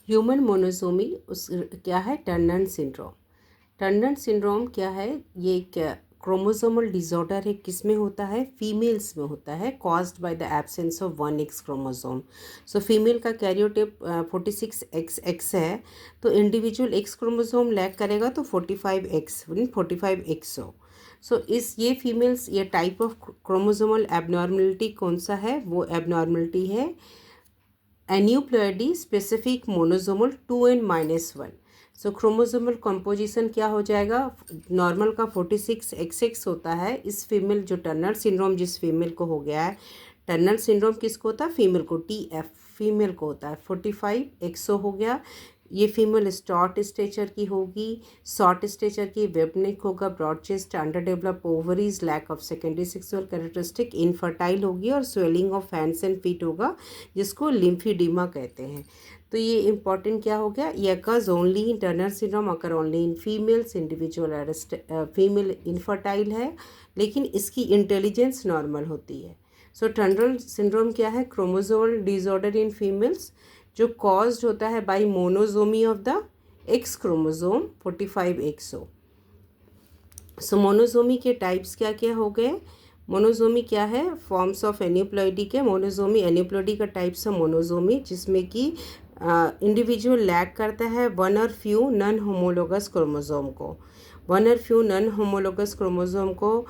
Human monosomy उस क्या है, टर्नर सिंड्रोम। टर्नर सिंड्रोम क्या है, ये क्या क्रोमोसोमल डिसऑर्डर है, किस में होता है, फीमेल्स में होता है, caused by the absence of one x chromosome. So female का कैरियोटाइप 46XX है, तो इंडिविजुअल एक्स क्रोमोसोम लैक करेगा तो 45X 45X हो। सो इस ये फीमेल्स ये टाइप ऑफ क्रोमोसोमल एबनॉर्मलिटी कौन सा है, वो एबनॉर्मलिटी है एन्यूप्लॉयडी स्पेसिफिक मोनोसोमल 2n-1। सो क्रोमोसोमल कंपोजिशन क्या हो जाएगा, नॉर्मल का 46XX होता है, इस फीमेल जो टर्नर सिंड्रोम जिस फीमेल को हो गया है, टर्नर सिंड्रोम किसको होता है, फीमेल को, TF फीमेल को होता है, 45XO हो गया। ये फीमेल शॉर्ट स्टेचर की होगी, शॉर्ट स्टेचर की, वेब नेक होगा, broad chest, under develop ovaries, lack of secondary sexual characteristic, infertile होगी और swelling of hands and feet होगा, जिसको लिम्फीडिमा कहते हैं। तो ये इंपॉर्टेंट क्या हो गया, ये occurs only in Turner syndrome, occur only in females, individual female infertile है, लेकिन इसकी इंटेलिजेंस नॉर्मल होती है। सो टर्नर सिंड्रोम क्या है, क्रोमोसोमल डिसऑर्डर इन फीमेल्स जो कॉज्ड होता है by monosomy of the X chromosome 45XO। So monosomy के टाइप्स क्या क्या हो गए, मोनोसोमी क्या है, फॉर्म्स ऑफ एन्यूप्लॉयडी के, मोनोसोमी एन्यूप्लॉयडी का टाइप्स है मोनोसोमी, जिसमें कि इंडिविजुअल लैक करता है वन और फ्यू नॉन होमोलोगस क्रोमोसोम को, वन और फ्यू नॉन होमोलोगस क्रोमोसोम को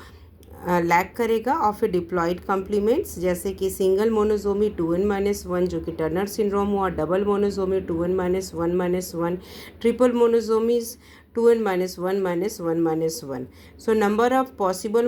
लैक करेगा ऑफ ए डिप्लॉयड कॉम्प्लीमेंट्स, जैसे कि सिंगल मोनोसोमी 2n-1 जो कि टर्नर सिंड्रोम हुआ, double monosomy 2n-1-1, triple monosomies 2n-1-1-1। So number of possible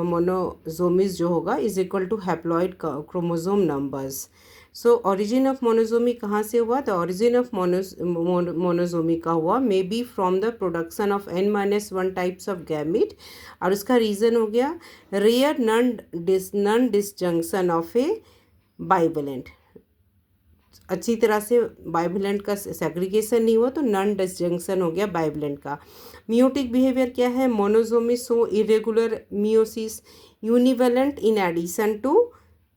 monosomies जो होगा is equal to haploid chromosome numbers. So origin of monosomy कहाँ से हुआ, द ओरिजिन ऑफ मोनोसोमी का हुआ maybe from the production of n-1 types of gamete, और उसका reason हो गया rare non disjunction of a bivalent, अच्छी तरह से बाइवेलेंट का सेग्रीगेशन नहीं हुआ तो नॉन डिसजंक्शन हो गया बाइवेलेंट का। मियोटिक बिहेवियर क्या है, monosomy so irregular meiosis univalent in addition to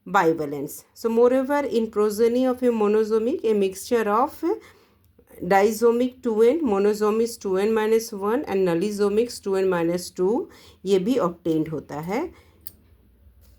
bivalence. So moreover in progeny of a monosomic a mixture of disomic 2n monosomies 2n-1 and nullisomics 2n-2 ये भी obtained होता है।